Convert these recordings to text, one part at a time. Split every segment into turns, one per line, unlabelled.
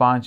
5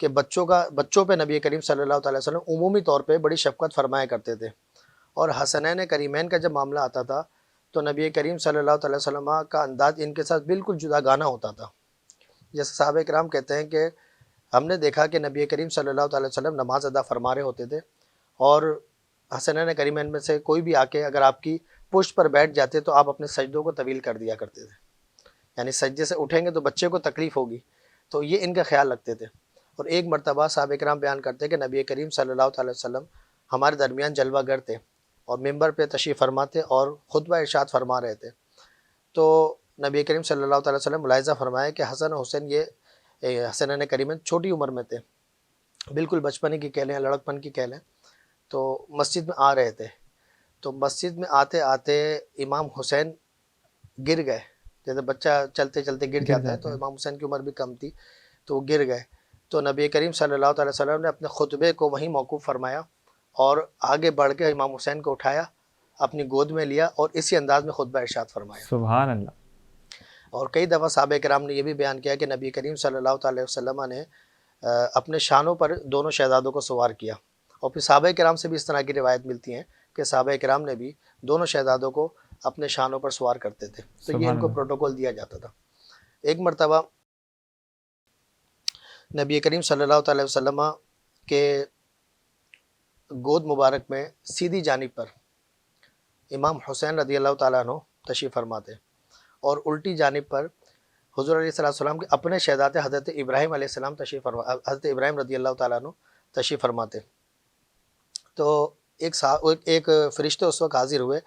کہ بچوں پہ نبی کریم صلی اللہ تعالی وسلم عمومی طور پہ بڑی شفقت فرمایا کرتے تھے، اور حسنین کریمین کا جب معاملہ آتا تھا تو نبی کریم صلی اللہ تعالی وسلم کا انداز ان کے ساتھ بالکل جدا گانا ہوتا تھا. جیسے صحابہ کرام کہتے ہیں کہ ہم نے دیکھا کہ نبی کریم صلی اللہ تعالی وسلم نماز ادا فرما رہے ہوتے تھے، اور حسنین کریمین میں سے کوئی بھی آ کے اگر آپ کی پشت پر بیٹھ جاتے تو آپ اپنے سجدوں کو طویل کر دیا کرتے تھے، یعنی سجدے سے اٹھیں گے تو بچے کو تکلیف ہوگی، تو یہ ان کا خیال رکھتے تھے. اور ایک مرتبہ صحابہ کرام بیان کرتے کہ نبی کریم صلی اللہ تعالی وسلم ہمارے درمیان جلوہ گر تھے اور ممبر پہ تشریف فرما تھے اور خطبہ ارشاد فرما رہے تھے. تو نبی کریم صلی اللہ تعالی وسلم ملاحظہ فرمایا کہ حسن و حسین یہ حسنین کریمین چھوٹی عمر میں تھے، بالکل بچپنے کی کہہ لیں، لڑکپن کی کہہ لیں، تو مسجد میں آ رہے تھے. تو مسجد میں آتے آتے امام حسین گر گئے، جیسے بچہ چلتے چلتے گر جاتا ہے، تو امام حسین کی عمر بھی کم تھی تو وہ گر گئے. تو نبی کریم صلی اللہ تعالی وسلم نے اپنے خطبے کو وہیں موقوف فرمایا اور آگے بڑھ کے امام حسین کو اٹھایا، اپنی گود میں لیا اور اسی انداز میں خطبہ ارشاد فرمایا.
سبحان اللہ.
اور کئی دفعہ صحابہ کرام نے یہ بھی بیان کیا کہ نبی کریم صلی اللہ تعالی وسلم نے اپنے شانوں پر دونوں شہزادوں کو سوار کیا، اور پھر صحابہ کرام سے بھی اس طرح کی روایت ملتی ہیں کہ صحابہ کرام نے بھی دونوں شہزادوں کو اپنے شانوں پر سوار کرتے تھے، تو یہ ان کو پروٹوکول دیا جاتا تھا. ایک مرتبہ نبی کریم صلی اللہ تعالی وسلم کے گود مبارک میں سیدھی جانب پر امام حسین رضی اللہ تعالیٰ عنہ تشریف فرماتے، اور الٹی جانب پر حضور علیہ السلام کے اپنے شہزادے حضرت ابراہیم علیہ السلام حضرت ابراہیم رضی اللہ تعالیٰ عنہ تشریف فرماتے. تو ایک فرشتے اس وقت حاضر ہوئے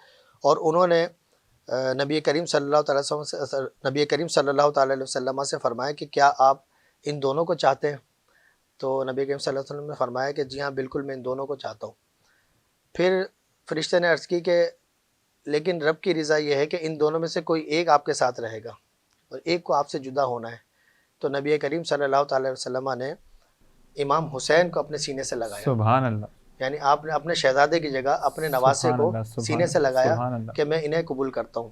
اور انہوں نے نبی کریم صلی اللہ تعالی وسلم سے فرمایا کہ کیا آپ ان دونوں کو چاہتے ہیں؟ تو نبی کریم صلی اللہ علیہ وسلم نے فرمایا کہ جی ہاں بالکل میں ان دونوں کو چاہتا ہوں. پھر فرشتے نے عرض کی کہ لیکن رب کی رضا یہ ہے کہ ان دونوں میں سے کوئی ایک آپ کے ساتھ رہے گا اور ایک کو آپ سے جدا ہونا ہے. تو نبی کریم صلی اللہ تعالی وسلم نے امام حسین کو اپنے سینے سے لگایا.
سبحان اللہ.
یعنی آپ نے اپنے شہزادے کی جگہ اپنے نواسے کو سینے سے لگایا کہ میں انہیں قبول کرتا ہوں.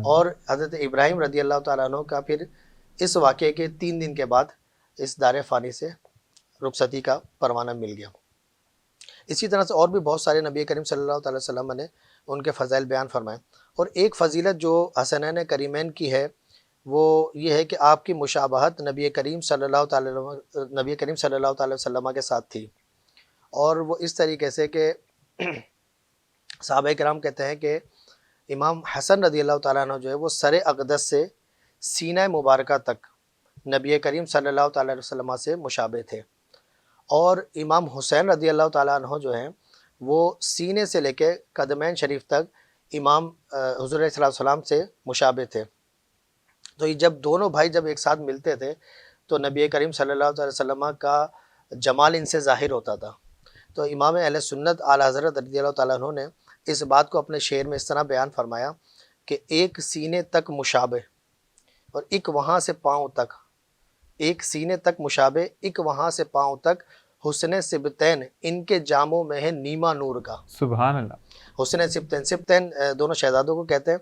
اور حضرت ابراہیم رضی اللہ تعالیٰ عنہ کا پھر اس واقعے کے 3 دن کے بعد اس دار فانی سے رخصتی کا پروانہ مل گیا. اسی طرح سے اور بھی بہت سارے نبی کریم صلی اللہ تعالی وسلم نے ان کے فضائل بیان فرمائے. اور ایک فضیلت جو حسنین کریمین کی ہے وہ یہ ہے کہ آپ کی مشابہت نبی کریم صلی اللہ تعالی وسلم کے ساتھ تھی، اور وہ اس طریقے سے کہ صحابہ کرام کہتے ہیں کہ امام حسن رضی اللہ تعالیٰ عنہ جو ہے وہ سر اقدس سے سینہ مبارکہ تک نبی کریم صلی اللہ تعالی وسلم سے مشابہ تھے، اور امام حسین رضی اللہ تعالیٰ عنہ جو ہیں وہ سینے سے لے کے قدمین شریف تک امام حضور علیہ السلام سے مشابہ تھے. تو یہ جب دونوں بھائی جب ایک ساتھ ملتے تھے تو نبی کریم صلی اللہ علیہ وسلم کا جمال ان سے ظاہر ہوتا تھا. تو امام اہل سنت اعلیٰ حضرت رضی اللہ تعالیٰ عنہ نے اس بات کو اپنے شعر میں اس طرح بیان فرمایا کہ ایک سینے تک مشابہ اور ایک وہاں سے پاؤں تک، ایک سینے تک مشابہ ایک وہاں سے پاؤں تک، حسن سبتین ان کے جاموں میں ہے نیما نور کا.
سبحان اللہ.
حسن سبتین، سبتین دونوں شہزادوں کو کہتے ہیں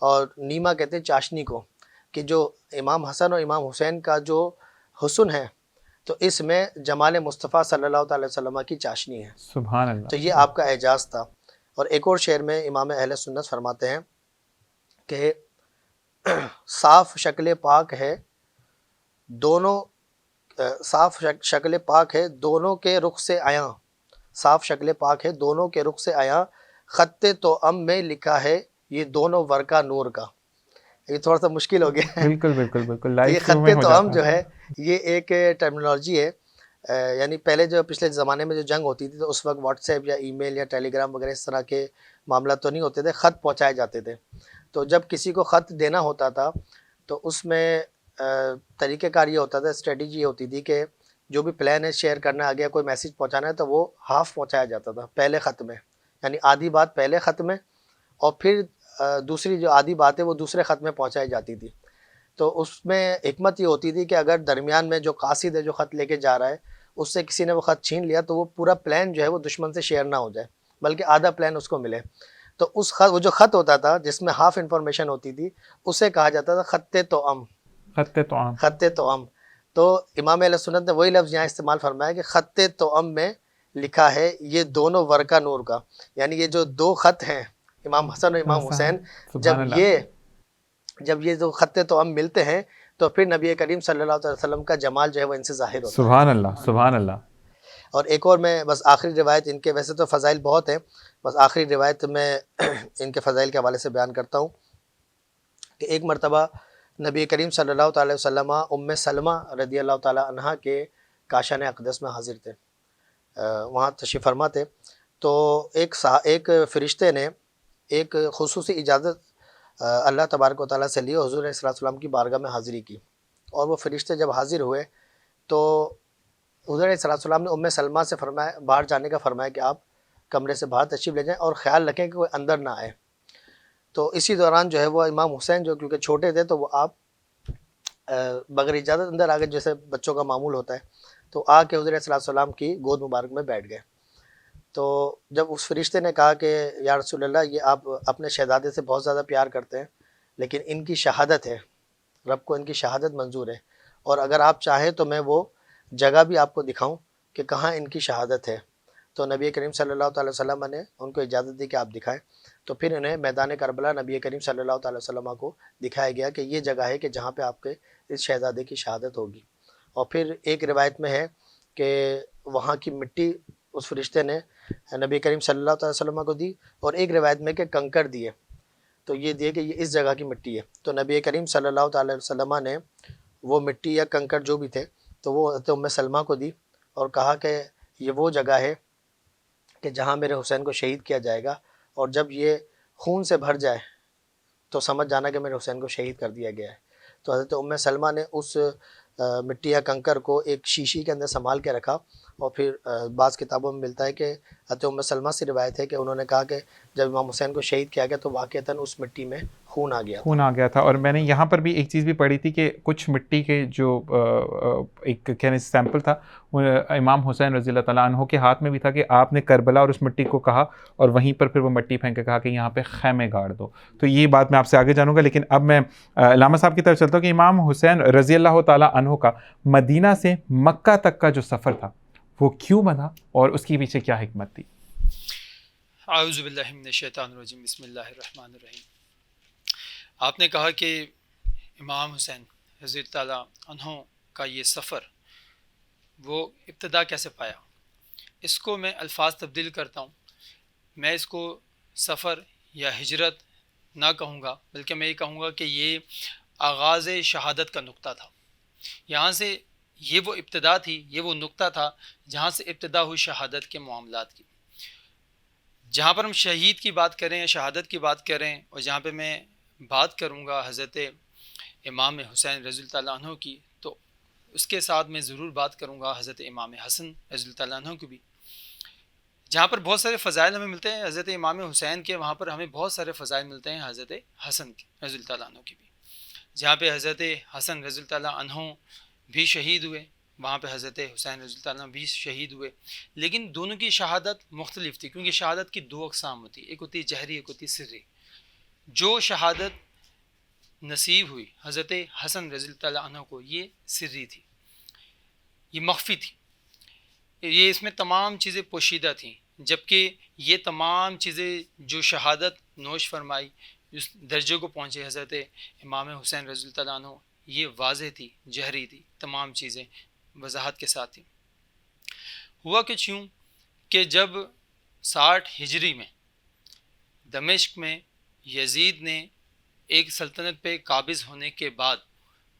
اور نیما کہتے ہیں چاشنی کو، کہ جو امام حسن اور امام حسین کا جو حسن ہے تو اس میں جمال مصطفیٰ صلی اللہ تعالی وسلم کی چاشنی ہے.
سبحان اللہ.
تو یہ آپ کا اعجاز تھا. اور ایک اور شعر میں امام اہل سنت فرماتے ہیں کہ صاف شکل پاک ہے دونوں، صاف شکل پاک ہے دونوں کے رخ سے آیا، صاف شکل پاک ہے دونوں کے رخ سے آیا، خط توأم میں لکھا ہے یہ دونوں ورقہ نور کا. یہ تھوڑا سا مشکل ہو گیا.
بالکل بالکل بالکل.
یہ خط توأم جو ہے یہ ایک ٹرمینالوجی ہے، یعنی پہلے جو پچھلے زمانے میں جو جنگ ہوتی تھی تو اس وقت واٹس ایپ یا ای میل یا ٹیلی گرام وغیرہ اس طرح کے معاملات تو نہیں ہوتے تھے، خط پہنچائے جاتے تھے. تو جب کسی کو خط دینا ہوتا تھا تو اس میں طریقہ کار یہ ہوتا تھا، اسٹریٹجی یہ ہوتی تھی کہ جو بھی پلان ہے شیئر کرنا ہے، آگے کوئی میسیج پہنچانا ہے تو وہ ہاف پہنچایا جاتا تھا پہلے خط میں، یعنی آدھی بات پہلے خط میں اور پھر دوسری جو آدھی بات ہے وہ دوسرے خط میں پہنچائی جاتی تھی. تو اس میں حکمت یہ ہوتی تھی کہ اگر درمیان میں جو قاصد ہے جو خط لے کے جا رہا ہے اس سے کسی نے وہ خط چھین لیا تو وہ پورا پلان جو ہے وہ دشمن سے شیئر نہ ہو جائے بلکہ آدھا پلان اس کو ملے. تو اس خط، وہ جو خط ہوتا تھا جس میں ہاف انفارمیشن ہوتی تھی اسے کہا جاتا تھا خط توأم.
خط توأم.
خط توأم. تو امام اہل سنت نے وہی لفظ یہاں استعمال فرمایا کہ خط توأم میں لکھا ہے یہ دونوں ورقہ نور کا، یعنی یہ جو دو خط ہیں امام حسن اور امام حسین،
سبحان اللہ،
جب یہ دو خط توأم ملتے ہیں تو پھر نبی کریم صلی اللہ علیہ وسلم کا جمال جو ہے وہ ان سے ظاہر ہوتا ہے۔
سبحان اللہ، سبحان اللہ۔
اور ایک اور میں بس آخری روایت، ان کے ویسے تو فضائل بہت ہیں، بس آخری روایت میں ان کے فضائل کے حوالے سے بیان کرتا ہوں کہ ایک مرتبہ نبی کریم صلی اللہ تعالی وسلم ام سلمہ رضی اللہ تعالی عنہا کے کاشان اقدس میں حاضر تھے، وہاں تشریف فرما تھے، تو ایک فرشتے نے ایک خصوصی اجازت اللہ تبارک و تعالیٰ سے لی، حضور علیہ السلام کی بارگاہ میں حاضری کی، اور وہ فرشتے جب حاضر ہوئے تو حضور علیہ السلام نے ام سلمہ سے فرمایا، باہر جانے کا فرمایا کہ آپ کمرے سے باہر تشریف لے جائیں اور خیال رکھیں کہ کوئی اندر نہ آئے۔ تو اسی دوران جو ہے وہ امام حسین جو کیونکہ چھوٹے تھے تو وہ آپ بغیر اجازت اندر آ گئے، جیسے بچوں کا معمول ہوتا ہے، تو آ کے حضور علیہ السلام کی گود مبارک میں بیٹھ گئے۔ تو جب اس فرشتے نے کہا کہ یا رسول اللہ، یہ آپ اپنے شہزادے سے بہت زیادہ پیار کرتے ہیں، لیکن ان کی شہادت ہے، رب کو ان کی شہادت منظور ہے، اور اگر آپ چاہیں تو میں وہ جگہ بھی آپ کو دکھاؤں کہ کہاں ان کی شہادت ہے۔ تو نبی کریم صلی اللہ تعالی وسلم نے ان کو اجازت دی کہ آپ دکھائیں، تو پھر انہیں میدان کربلا نبی کریم صلی اللہ تعالی وسلم کو دکھایا گیا کہ یہ جگہ ہے کہ جہاں پہ آپ کے اس شہزادے کی شہادت ہوگی۔ اور پھر ایک روایت میں ہے کہ وہاں کی مٹی اس فرشتے نے نبی کریم صلی اللہ تعالی وسلم کو دی، اور ایک روایت میں کہ کنکر دیے، تو یہ دیے کہ یہ اس جگہ کی مٹی ہے۔ تو نبی کریم صلی اللہ تعالی وسلم نے وہ مٹی یا کنکر جو بھی تھے تو وہ حضرت ام سلمہ کو دی، اور کہا کہ یہ وہ جگہ ہے کہ جہاں میرے حسین کو شہید کیا جائے گا، اور جب یہ خون سے بھر جائے تو سمجھ جانا کہ میرے حسین کو شہید کر دیا گیا ہے۔ تو حضرت ام سلمہ نے اس مٹی یا کنکر کو ایک شیشی کے اندر سنبھال کے رکھا، اور پھر بعض کتابوں میں ملتا ہے کہ حضرت ام سلمہ سے روایت ہے کہ انہوں نے کہا کہ جب امام حسین کو شہید کیا گیا تو واقعتاً اس مٹی میں خون آ گیا
خون آ گیا تھا۔ اور میں نے یہاں پر بھی ایک چیز بھی پڑھی تھی کہ کچھ مٹی کے جو ایک کہنے سیمپل تھا وہ امام حسین رضی اللہ تعالیٰ عنہ کے ہاتھ میں بھی تھا کہ آپ نے کربلا اور اس مٹی کو کہا، اور وہیں پر پھر وہ مٹی پھینک کے کہا کہ یہاں پہ خیمے گاڑ دو۔ تو یہ بات میں آپ سے آگے جانوں گا، لیکن اب میں علامہ صاحب کی طرف چلتا ہوں کہ امام حسین رضی اللہ تعالیٰ عنہ کا مدینہ سے مکہ تک کا جو سفر تھا وہ کیوں بنا، اور اس کے پیچھے کیا حکمت تھی؟
اعوذ باللہ من الشیطان الرجیم، بسم اللہ الرحمن الرحیم۔ آپ نے کہا کہ امام حسین رضی اللہ تعالیٰ عنہ کا یہ سفر وہ ابتدا کیسے پایا، اس کو میں الفاظ تبدیل کرتا ہوں۔ میں اس کو سفر یا ہجرت نہ کہوں گا، بلکہ میں یہ کہوں گا کہ یہ آغاز شہادت کا نقطہ تھا۔ یہاں سے یہ وہ ابتدا تھی، یہ وہ نقطہ تھا جہاں سے ابتدا ہوئی شہادت کے معاملات کی۔ جہاں پر ہم شہید کی بات کریں، شہادت کی بات کریں، اور جہاں پہ میں بات کروں گا حضرت امام حسین رضی اللہ تعالیٰ عنہ کی، تو اس کے ساتھ میں ضرور بات کروں گا حضرت امام حسن رضی اللہ تعالیٰ عنہ کی بھی۔ جہاں پر بہت سارے فضائل ہمیں ملتے ہیں حضرت امام حسین کے، وہاں پر ہمیں بہت سارے فضائل ملتے ہیں حضرت حسن کے رضی اللہ تعالیٰ عنہ کی بھی۔ جہاں پہ حضرت حسن رضی اللہ تعالیٰ عنہ بھی شہید ہوئے، وہاں پہ حضرت حسین رضی اللہ تعالیٰ عنہ بھی شہید ہوئے، لیکن دونوں کی شہادت مختلف تھی، کیونکہ شہادت کی دو اقسام ہوتی، ایک ہوتی جہری، ایک ہوتی سری۔ جو شہادت نصیب ہوئی حضرت حسن رضی اللہ تعالیٰ عنہ کو، یہ سری تھی، یہ مخفی تھی، یہ اس میں تمام چیزیں پوشیدہ تھیں، جبکہ یہ تمام چیزیں جو شہادت نوش فرمائی، اس درجے کو پہنچے حضرت امام حسین رضی اللہ تعالیٰ عنہ، یہ واضح تھی، جہری تھی، تمام چیزیں وضاحت کے ساتھ تھیں۔ ہوا کچھ یوں کہ جب 60 ہجری میں دمشق میں یزید نے ایک سلطنت پہ قابض ہونے کے بعد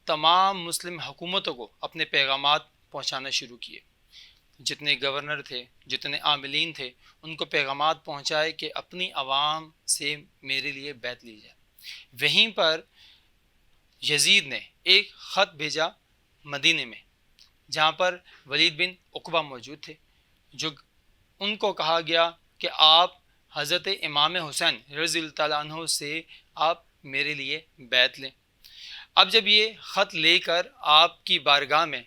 تمام مسلم حکومتوں کو اپنے پیغامات پہنچانا شروع کیے، جتنے گورنر تھے، جتنے عاملین تھے، ان کو پیغامات پہنچائے کہ اپنی عوام سے میرے لیے بیعت لی جائے۔ وہیں پر یزید نے ایک خط بھیجا مدینے میں، جہاں پر ولید بن عقبہ موجود تھے، جو ان کو کہا گیا کہ آپ حضرت امام حسین رضی اللہ تعالیٰ عنہ سے آپ میرے لیے بیعت لیں۔ اب جب یہ خط لے کر آپ کی بارگاہ میں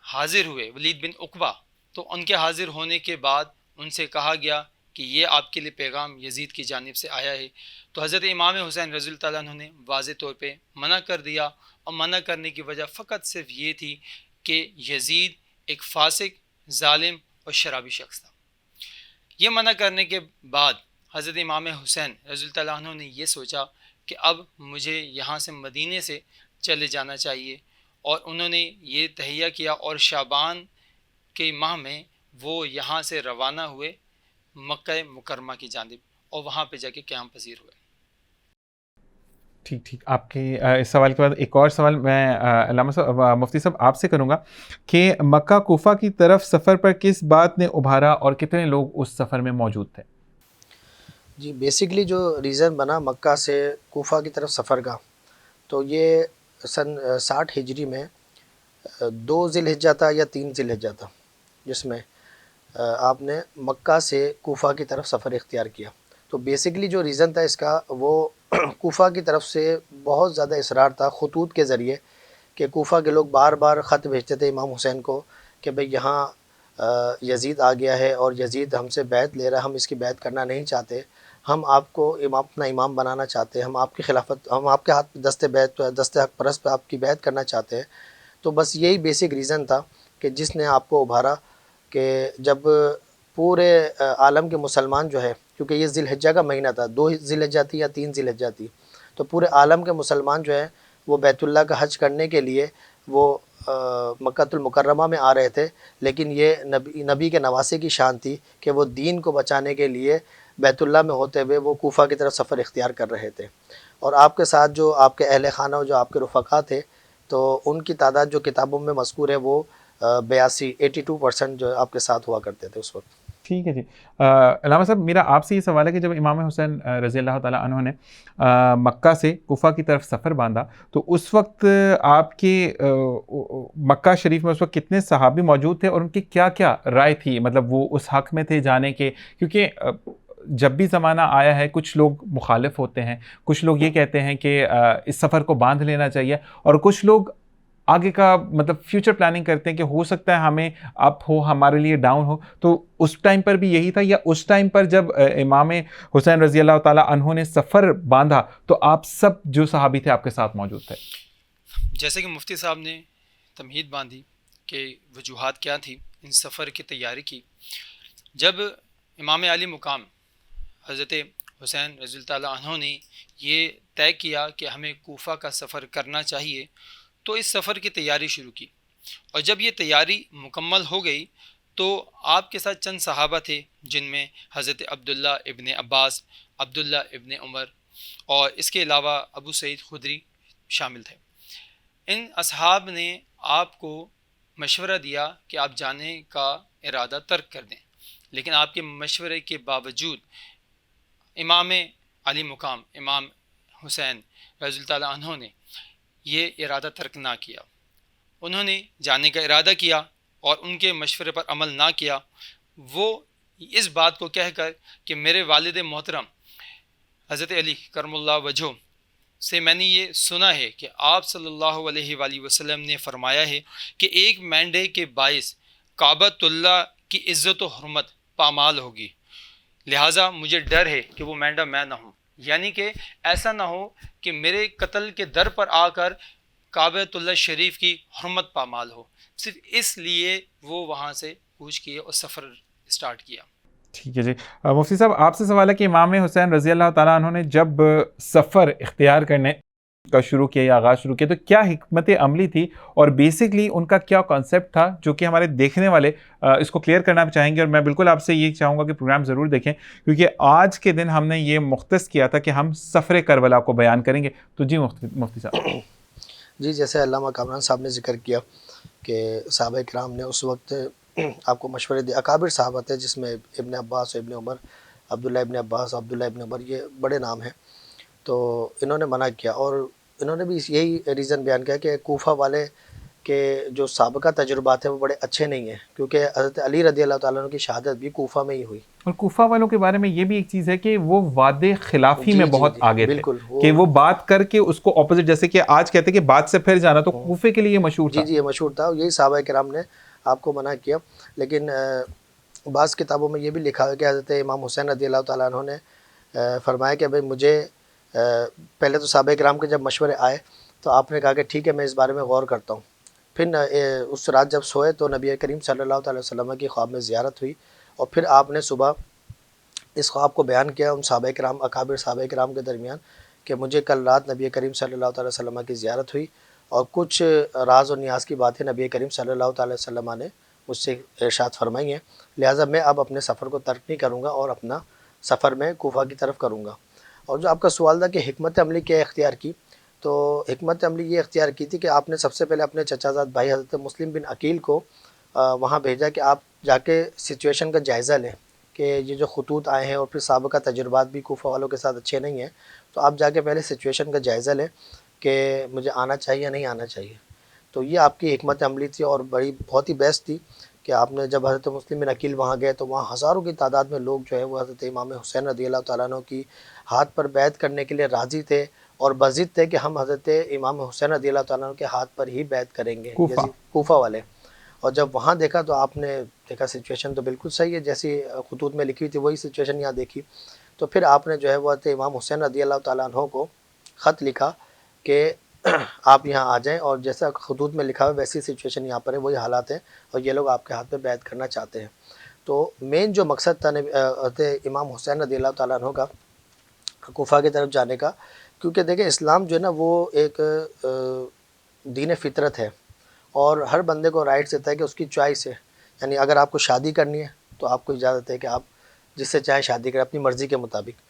حاضر ہوئے ولید بن عقبہ، تو ان کے حاضر ہونے کے بعد ان سے کہا گیا کہ یہ آپ کے لیے پیغام یزید کی جانب سے آیا ہے، تو حضرت امام حسین رضی اللہ تعالیٰ عنہ نے واضح طور پہ منع کر دیا، اور منع کرنے کی وجہ فقط صرف یہ تھی کہ یزید ایک فاسق، ظالم اور شرابی شخص تھا۔ یہ منع کرنے کے بعد حضرت امام حسین رضی اللہ تعالیٰ عنہ نے یہ سوچا کہ اب مجھے یہاں سے مدینے سے چلے جانا چاہیے، اور انہوں نے یہ تہیہ کیا، اور شعبان کے ماہ میں وہ یہاں سے روانہ ہوئے مکہ مکرمہ کی جانب، اور وہاں پہ جا کے قیام پذیر ہوئے۔
ٹھیک، آپ کے اس سوال کے بعد ایک اور سوال میں علامہ صاحب، مفتی صاحب آپ سے کروں گا کہ مکہ کوفہ کی طرف سفر پر کس بات نے ابھارا اور کتنے لوگ اس سفر میں موجود تھے؟
جی بیسکلی جو ریزن بنا مکہ سے کوفہ کی طرف سفر کا، تو یہ سن 60 ہجری میں 2 ذی الحجہ تھا یا 3 ذی الحجہ تھا، جس میں آپ نے مکہ سے کوفہ کی طرف سفر اختیار کیا۔ تو بیسکلی جو ریزن تھا اس کا، وہ کوفہ کی طرف سے بہت زیادہ اصرار تھا خطوط کے ذریعے، کہ کوفہ کے لوگ بار بار خط بھیجتے تھے امام حسین کو کہ بھئی یہاں یزید آ گیا ہے اور یزید ہم سے بیعت لے رہا ہے، ہم اس کی بیعت کرنا نہیں چاہتے، ہم آپ کو اپنا امام بنانا چاہتے ہیں، ہم آپ کی خلافت، ہم آپ کے ہاتھ دست حق پرست پہ آپ کی بیعت کرنا چاہتے ہیں۔ تو بس یہی بیسک ریزن تھا کہ جس نے آپ کو ابھارا، کہ جب پورے عالم کے مسلمان جو ہے، کیونکہ یہ ذی الحجہ کا مہینہ تھا، 2 ذی الحجہ تھی یا 3 ذی الحجہ تھی، تو پورے عالم کے مسلمان جو ہے وہ بیت اللہ کا حج کرنے کے لیے وہ مکہ المکرمہ میں آ رہے تھے، لیکن یہ نبی کے نواسے کی شان تھی کہ وہ دین کو بچانے کے لیے بیت اللہ میں ہوتے ہوئے وہ کوفہ کی طرف سفر اختیار کر رہے تھے، اور آپ کے ساتھ جو آپ کے اہل خانہ جو آپ کے رفقا تھے، تو ان کی تعداد جو کتابوں میں مذکور ہے وہ 82% جو آپ کے ساتھ ہوا کرتے تھے اس وقت۔
ٹھیک ہے جی، علامہ صاحب میرا آپ سے یہ سوال ہے کہ جب امام حسین رضی اللہ تعالیٰ عنہ نے مکہ سے کوفہ کی طرف سفر باندھا، تو اس وقت آپ کے مکہ شریف میں اس وقت کتنے صحابی موجود تھے اور ان کی کیا کیا رائے تھی؟ مطلب وہ اس حق میں تھے جانے کے، کیونکہ جب بھی زمانہ آیا ہے کچھ لوگ مخالف ہوتے ہیں، کچھ لوگ یہ کہتے ہیں کہ اس سفر کو باندھ لینا چاہیے، اور کچھ لوگ آگے کا مطلب فیوچر پلاننگ کرتے ہیں کہ ہو سکتا ہے ہمیں اپ ہو، ہمارے لیے ڈاؤن ہو۔ تو اس ٹائم پر بھی یہی تھا، یا اس ٹائم پر جب امام حسین رضی اللہ تعالیٰ عنہ نے سفر باندھا تو آپ سب جو صحابی تھے آپ کے ساتھ موجود تھے؟
جیسے کہ مفتی صاحب نے تمہید باندھی کہ وجوہات کیا تھی ان سفر کی تیاری کی، جب امام علی مقام حضرت حسین رضی اللہ تعالیٰ عنہ نے یہ طے کیا کہ ہمیں کوفہ کا سفر کرنا چاہیے، تو اس سفر کی تیاری شروع کی، اور جب یہ تیاری مکمل ہو گئی تو آپ کے ساتھ چند صحابہ تھے، جن میں حضرت عبداللہ ابن عباس، عبداللہ ابن عمر، اور اس کے علاوہ ابو سعید خدری شامل تھے۔ ان اصحاب نے آپ کو مشورہ دیا کہ آپ جانے کا ارادہ ترک کر دیں، لیکن آپ کے مشورے کے باوجود امام علی مقام امام حسین رضی اللہ تعالیٰ عنہ نے یہ ارادہ ترک نہ کیا۔ انہوں نے جانے کا ارادہ کیا اور ان کے مشورے پر عمل نہ کیا، وہ اس بات کو کہہ کر کہ میرے والد محترم حضرت علی کرم اللہ وجہہ سے میں نے یہ سنا ہے کہ آپ صلی اللہ علیہ وآلہ وسلم نے فرمایا ہے کہ ایک مینڈے کے باعث کعبۃ اللہ کی عزت و حرمت پامال ہوگی، لہٰذا مجھے ڈر ہے کہ وہ مینڈا میں نہ ہوں، یعنی کہ ایسا نہ ہو کہ میرے قتل کے در پر آ کر کعبۃ اللہ شریف کی حرمت پامال ہو۔ صرف اس لیے وہ وہاں سے کوچ کیے اور سفر اسٹارٹ کیا۔
ٹھیک ہے جی، مفتی صاحب آپ سے سوال ہے کہ امام حسین رضی اللہ تعالیٰ عنہ نے جب سفر اختیار کرنے کا شروع کیا یا آغاز شروع کیا تو کیا حکمت عملی تھی، اور بیسکلی ان کا کیا کانسیپٹ تھا، جو کہ ہمارے دیکھنے والے اس کو کلیئر کرنا چاہیں گے؟ اور میں بالکل آپ سے یہ چاہوں گا کہ پروگرام ضرور دیکھیں، کیونکہ آج کے دن ہم نے یہ مختص کیا تھا کہ ہم سفر کربلا کو بیان کریں گے۔ تو جی مفتی صاحب۔
جی جیسے علامہ کامران صاحب نے ذکر کیا کہ صحابہ کرام نے اس وقت آپ کو مشورے دیا، اکابر صحابہ تھے جس میں ابن عباس، ابن عمر، عبداللہ ابن عباس، عبداللہ ابن عمر، یہ بڑے نام ہیں، تو انہوں نے منع کیا، اور انہوں نے بھی یہی ریزن بیان کیا کہ کوفہ والے کے جو سابقہ تجربات ہیں وہ بڑے اچھے نہیں ہیں، کیونکہ حضرت علی رضی اللہ تعالیٰ عنہ کی شہادت بھی کوفہ میں ہی ہوئی،
اور کوفہ والوں کے بارے میں یہ بھی ایک چیز ہے کہ وہ وعدے خلافی میں بہت آگے تھے،
بالکل،
کہ وہ بات کر کے اس کو اپوزٹ، جیسے کہ آج کہتے ہیں کہ بات سے پھر جانا، تو کوفے کے لیے یہ مشہور تھا۔
جی یہ مشہور تھا، یہی صحابہ کرام نے آپ کو منع کیا، لیکن بعض کتابوں میں یہ بھی لکھا ہے کہ حضرت امام حسین رضی اللہ تعالیٰ عنہ نے فرمایا کہ بھئی مجھے پہلے تو صحابہ کرام کے جب مشورے آئے تو آپ نے کہا کہ ٹھیک ہے میں اس بارے میں غور کرتا ہوں. پھر اس رات جب سوئے تو نبی کریم صلی اللہ تعالیٰ وسلم کی خواب میں زیارت ہوئی، اور پھر آپ نے صبح اس خواب کو بیان کیا ان صحابہ کرام، اکابر صحابہ کرام کے درمیان، کہ مجھے کل رات نبی کریم صلی اللہ تعالیٰ وسلم کی زیارت ہوئی اور کچھ راز و نیاز کی باتیں نبی کریم صلی اللہ تعالیٰ وسلم نے مجھ سے ارشاد فرمائی ہیں، لہٰذا میں اب اپنے سفر کو ترک نہیں کروں گا اور اپنا سفر میں کوفہ کی طرف کروں گا. اور جو آپ کا سوال تھا کہ حکمت عملی کیا اختیار کی، تو حکمت عملی یہ اختیار کی تھی کہ آپ نے سب سے پہلے اپنے چچا زاد بھائی حضرت مسلم بن عقیل کو وہاں بھیجا کہ آپ جا کے سچویشن کا جائزہ لیں کہ یہ جو خطوط آئے ہیں اور پھر سابقہ تجربات بھی کوفہ والوں کے ساتھ اچھے نہیں ہیں، تو آپ جا کے پہلے سچویشن کا جائزہ لیں کہ مجھے آنا چاہیے یا نہیں آنا چاہیے. تو یہ آپ کی حکمت عملی تھی اور بہت ہی بیسٹ تھی کہ آپ نے جب حضرت مسلم بن عقیل وہاں گئے تو وہاں ہزاروں کی تعداد میں لوگ جو ہے وہ حضرت امام حسین رضی اللہ تعالیٰ عنہ کی ہاتھ پر بیعت کرنے کے لیے راضی تھے اور بضد تھے کہ ہم حضرت امام حسین رضی اللہ تعالیٰ عنہ کے ہاتھ پر ہی بیعت کریں گے، کوفہ والے. اور جب وہاں دیکھا تو آپ نے دیکھا سچویشن تو بالکل صحیح ہے، جیسی خطوط میں لکھی ہوئی تھی وہی سچویشن یہاں دیکھی. تو پھر آپ نے جو ہے وہ حضرت امام حسین رضی اللہ تعالیٰ عنہ کو خط لکھا کہ آپ یہاں آ جائیں، اور جیسا خطوط میں لکھا ہوا ویسی سچویشن یہاں پر ہے، وہی حالات ہیں اور یہ لوگ آپ کے ہاتھ پہ بیعت کرنا چاہتے ہیں. تو مین جو مقصد تھا حضرت امام حسین رضی اللہ تعالیٰ عنہ کا کوفہ کی طرف جانے کا، کیونکہ دیکھیں اسلام جو ہے نا وہ ایک دین فطرت ہے اور ہر بندے کو رائٹس دیتا ہے کہ اس کی چوائس ہے. یعنی اگر آپ کو شادی کرنی ہے تو آپ کو اجازت ہے کہ آپ جس سے چاہیں شادی کریں اپنی مرضی کے مطابق.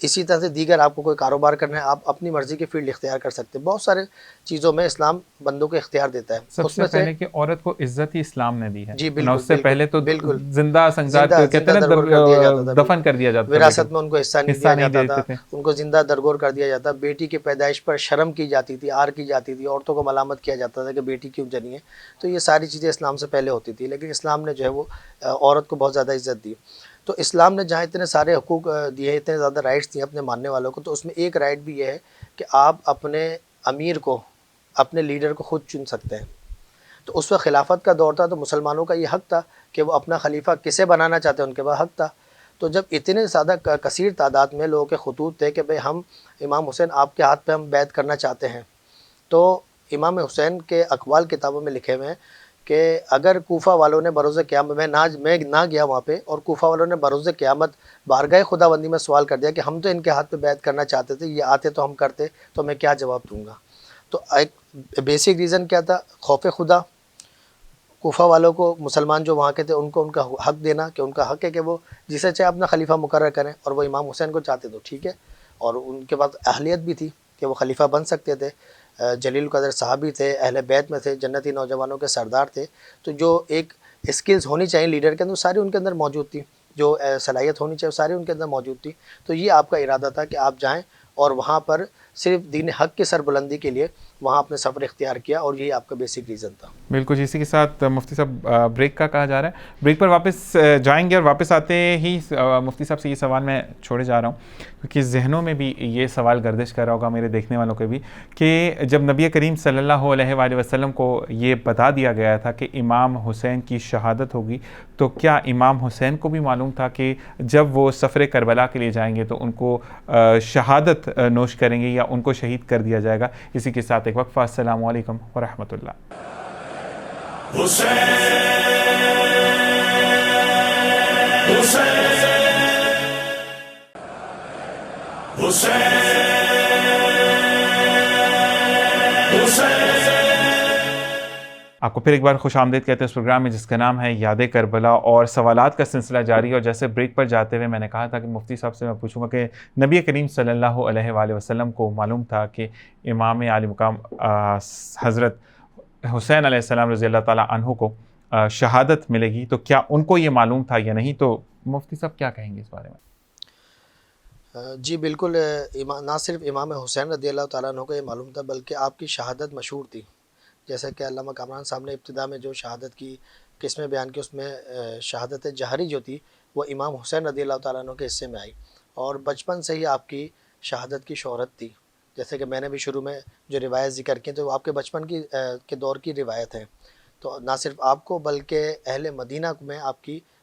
اسی طرح سے دیگر آپ کو کوئی کاروبار کرنا ہے آپ اپنی مرضی کی فیلڈ اختیار کر سکتے ہیں. بہت سارے چیزوں میں اسلام بندوں کو اختیار دیتا ہے.
سب سے پہلے کہ عورت کو عزت ہی اسلام نے دی ہے.
جی بالکل،
اس سے پہلے تو
بالکل
زندہ سنگار کہتے ہیں نا دفن کر دیا جاتا تھا،
وراثت میں ان کو حصہ نہیں دیا جاتا تھا، ان کو زندہ درگور کر دیا جاتا. بیٹی کی پیدائش پر شرم کی جاتی تھی، آر کی جاتی تھی، عورتوں کو ملامت کیا جاتا تھا کہ بیٹی کیوں جنی ہے. تو یہ ساری چیزیں اسلام سے پہلے ہوتی تھی، لیکن اسلام نے جو ہے وہ عورت کو بہت زیادہ عزت دی. تو اسلام نے جہاں اتنے سارے حقوق دیے، اتنے زیادہ رائٹس دیے اپنے ماننے والوں کو، تو اس میں ایک رائٹ بھی یہ ہے کہ آپ اپنے امیر کو، اپنے لیڈر کو خود چن سکتے ہیں. تو اس وقت خلافت کا دور تھا تو مسلمانوں کا یہ حق تھا کہ وہ اپنا خلیفہ کسے بنانا چاہتے ہیں، ان کے پاس حق تھا. تو جب اتنے زیادہ کثیر تعداد میں لوگوں کے خطوط تھے کہ بھئی ہم امام حسین آپ کے ہاتھ پہ ہم بیعت کرنا چاہتے ہیں، تو امام حسین کے اقوال کتابوں میں لکھے ہوئے ہیں کہ اگر کوفہ والوں نے بروز قیامت، میں نہ گیا وہاں پہ، اور کوفہ والوں نے بروز قیامت بارگاہ خداوندی میں سوال کر دیا کہ ہم تو ان کے ہاتھ پہ بیعت کرنا چاہتے تھے، یہ آتے تو ہم کرتے، تو میں کیا جواب دوں گا. تو ایک بیسک ریزن کیا تھا؟ خوف خدا. کوفہ والوں کو، مسلمان جو وہاں کے تھے ان کو ان کا حق دینا کہ ان کا حق ہے کہ وہ جسے چاہے اپنا خلیفہ مقرر کریں، اور وہ امام حسین کو چاہتے تو ٹھیک ہے، اور ان کے پاس اہلیت بھی تھی کہ وہ خلیفہ بن سکتے تھے. جلیل القدر صحابی تھے، اہل بیت میں تھے، جنتی نوجوانوں کے سردار تھے. تو جو ایک اسکلز ہونی چاہیے لیڈر کے اندر ساری ان کے اندر موجود تھی، جو صلاحیت ہونی چاہیے ساری ان کے اندر موجود تھی. تو یہ آپ کا ارادہ تھا کہ آپ جائیں اور وہاں پر صرف دین حق کی سربلندی کے لیے وہاں اپنے سفر اختیار کیا، اور یہی آپ کا بیسک ریزن تھا.
بالکل. اسی کے ساتھ مفتی صاحب بریک کا کہا جا رہا ہے، بریک پر واپس جائیں گے، اور واپس آتے ہی مفتی صاحب سے یہ سوال میں چھوڑے جا رہا ہوں کیونکہ ذہنوں میں بھی یہ سوال گردش کر رہا ہوگا میرے دیکھنے والوں کے بھی، کہ جب نبی کریم صلی اللہ علیہ وآلہ وسلم کو یہ بتا دیا گیا تھا کہ امام حسین کی شہادت ہوگی، تو کیا امام حسین کو بھی معلوم تھا کہ جب وہ سفر کربلا کے لیے جائیں گے تو ان کو شہادت نوش کریں گے یا ان کو شہید کر دیا جائے گا؟ اسی کے ساتھ ایک وقفہ. السلام علیکم ورحمۃ اللہ. آپ کو پھر ایک بار خوش آمدید کہتے ہیں اس پروگرام میں جس کا نام ہے یاد کربلا، اور سوالات کا سلسلہ جاری ہے. اور جیسے بریک پر جاتے ہوئے میں نے کہا تھا کہ مفتی صاحب سے میں پوچھوں گا کہ نبی کریم صلی اللہ علیہ وآلہ وسلم کو معلوم تھا کہ امام عالی مقام حضرت حسین علیہ السلام رضی اللہ تعالیٰ عنہ کو شہادت ملے گی، تو کیا ان کو یہ معلوم تھا یا نہیں؟ تو مفتی صاحب کیا کہیں گے اس بارے میں؟
جی بالکل، نہ صرف امام حسین رضی اللہ تعالیٰ عنہ کو یہ معلوم تھا بلکہ آپ کی شہادت مشہور تھی. جیسا کہ علامہ کامران صاحب نے ابتدا میں جو شہادت کی قسمیں بیان کی، اس میں شہادت جہری جو تھی وہ امام حسین رضی اللہ تعالیٰ عنہ کے حصے میں آئی، اور بچپن سے ہی آپ کی شہادت کی شہرت تھی. جیسے کہ میں نے بھی شروع میں جو روایت ذکر کی تو وہ آپ کے بچپن کے دور کی روایت ہے. تو نہ صرف آپ کو بلکہ اہل مدینہ میں آپ کی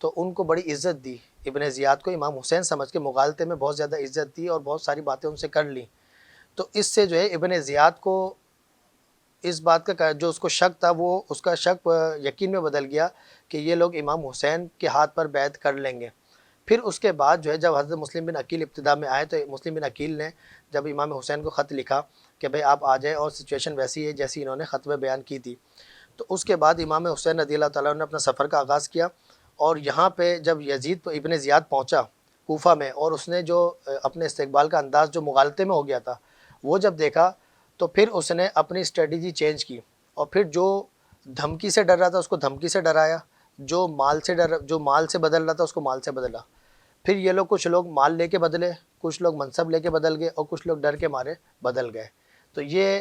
تو ان کو بڑی عزت دی، ابن زیاد کو امام حسین سمجھ کے مغالطے میں بہت زیادہ عزت دی اور بہت ساری باتیں ان سے کر لیں. تو اس سے جو ہے ابن زیاد کو اس بات کا جو اس کو شک تھا وہ اس کا شک یقین میں بدل گیا کہ یہ لوگ امام حسین کے ہاتھ پر بیعت کر لیں گے. پھر اس کے بعد جو ہے جب حضرت مسلم بن عقیل ابتدا میں آئے تو مسلم بن عقیل نے جب امام حسین کو خط لکھا کہ بھئی آپ آ جائیں اور سچویشن ویسی ہے جیسی انہوں نے خط میں بیان کی تھی. تو اس کے بعد امام حسین رضی اللہ تعالیٰ نے اپنا سفر کا آغاز کیا، اور یہاں پہ جب یزید ابن زیاد پہنچا کوفہ میں، اور اس نے جو اپنے استقبال کا انداز جو مغالطے میں ہو گیا تھا وہ جب دیکھا تو پھر اس نے اپنی اسٹریٹجی چینج کی، اور پھر جو دھمکی سے ڈر رہا تھا اس کو دھمکی سے ڈرایا، جو مال سے بدل رہا تھا اس کو مال سے بدلا. پھر یہ لوگ کچھ لوگ مال لے کے بدلے، کچھ لوگ منصب لے کے بدل گئے، اور کچھ لوگ ڈر کے مارے بدل گئے. تو یہ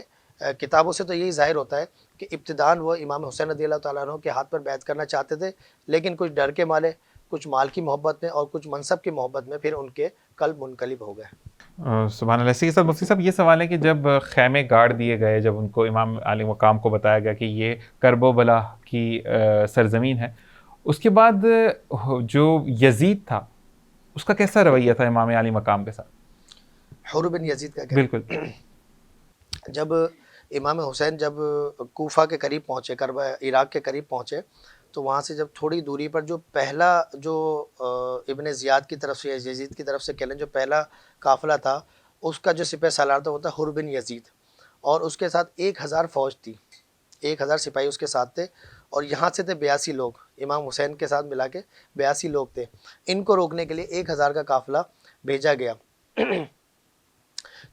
کتابوں سے تو یہی ظاہر ہوتا ہے کہ ابتداً وہ امام حسین رضی اللہ تعالیٰ عنہ کے ہاتھ پر بیعت کرنا چاہتے تھے، لیکن کچھ ڈر کے مارے، کچھ مال کی محبت میں اور کچھ منصب کی محبت میں پھر ان کے قلب منقلب ہو گئے.
سبحان اللہ. اسی کے ساتھ مفتی صاحب یہ سوال ہے کہ جب خیمے گاڑ دیے گئے، جب ان کو امام علی مقام کو بتایا گیا کہ یہ کرب و بلا کی سرزمین ہے، اس کے بعد جو یزید تھا اس کا کیسا رویہ تھا امام علی مقام کے ساتھ؟
حر بن یزید کا
بالکل.
جب امام حسین جب کوفہ کے قریب پہنچے، عراق کے قریب پہنچے، تو وہاں سے جب تھوڑی دوری پر جو پہلا جو ابن زیاد کی طرف سے یزید کی طرف سے کہہ لیں جو پہلا قافلہ تھا، اس کا جو سپہ سالار تھا وہ تھا حر بن یزید، اور اس کے ساتھ 1000 فوج تھی، 1000 سپاہی اس کے ساتھ تھے، اور یہاں سے تھے 82 لوگ، امام حسین کے ساتھ ملا کے 82 لوگ تھے. ان کو روکنے کے لیے 1000 کا قافلہ بھیجا گیا.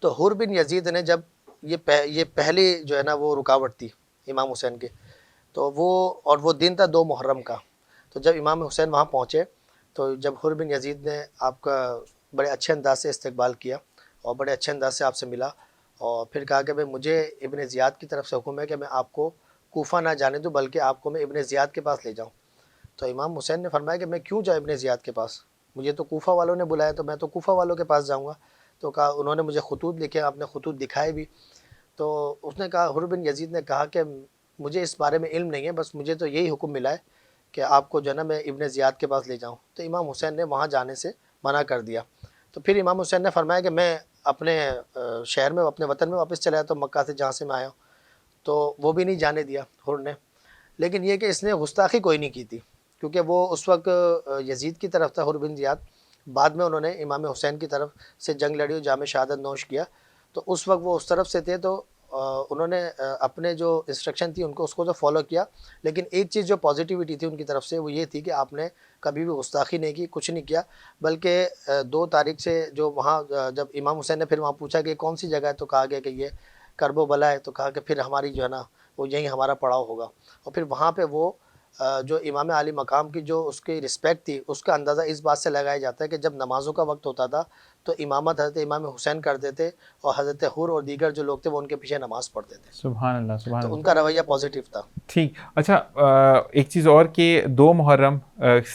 تو حر بن یزید نے جب یہ پہلی جو ہے نا وہ رکاوٹ تھی امام حسین کے، تو وہ دن تھا 2 محرم کا. تو جب امام حسین وہاں پہنچے تو جب حر بن یزید نے آپ کا بڑے اچھے انداز سے استقبال کیا اور بڑے اچھے انداز سے آپ سے ملا، اور پھر کہا کہ بھئی مجھے ابن زیاد کی طرف سے حکم ہے کہ میں آپ کو کوفہ نہ جانے دوں بلکہ آپ کو میں ابن زیاد کے پاس لے جاؤں. تو امام حسین نے فرمایا کہ میں کیوں جاؤں ابن زیاد کے پاس، مجھے تو کوفہ والوں نے بلایا تو میں تو کوفہ والوں کے پاس جاؤں گا. تو کہا انہوں نے مجھے خطوط لکھے، آپ نے خطوط دکھائے بھی. تو اس نے کہا، حر بن یزید نے کہا کہ مجھے اس بارے میں علم نہیں ہے، بس مجھے تو یہی حکم ملا ہے کہ آپ کو جو ہے نا میں ابن زیاد کے پاس لے جاؤں. تو امام حسین نے وہاں جانے سے منع کر دیا. تو پھر امام حسین نے فرمایا کہ میں اپنے شہر میں اپنے وطن میں واپس چلا جاتا ہوں، مکہ سے جہاں سے میں آیا ہوں. تو وہ بھی نہیں جانے دیا حر نے. لیکن یہ کہ اس نے گستاخی کوئی نہیں کی تھی، کیونکہ وہ اس وقت یزید کی طرف تھا حر بن زیاد. بعد میں انہوں نے امام حسین کی طرف سے جنگ لڑی اور جام شہادت نوش کیا. تو اس وقت وہ اس طرف سے تھے، تو انہوں نے اپنے جو انسٹرکشن تھی ان کو اس کو تو فالو کیا. لیکن ایک چیز جو پازیٹیوٹی تھی ان کی طرف سے وہ یہ تھی کہ آپ نے کبھی بھی گستاخی نہیں کی، کچھ نہیں کیا، بلکہ 2 تاریخ سے جو وہاں جب امام حسین نے پھر وہاں پوچھا کہ کون سی جگہ ہے، تو کہا گیا کہ یہ کرب و بلا ہے. تو کہا کہ پھر ہماری جو ہے نا وہ یہیں ہمارا پڑاؤ ہوگا. اور پھر وہاں پہ وہ جو امام علی مقام کی جو اس کی رسپیکٹ تھی اس کا اندازہ اس بات سے لگایا جاتا ہے کہ جب نمازوں کا وقت ہوتا تھا تو امامت حضرت امام حسین کرتے تھے، اور حضرت حر اور دیگر جو لوگ تھے وہ ان کے پیچھے نماز پڑھتے تھے.
سبحان اللہ. سبحان
تو
اللہ.
ان کا رویہ پازیٹیو تھا.
ٹھیک. اچھا، ایک چیز اور کہ 2 محرم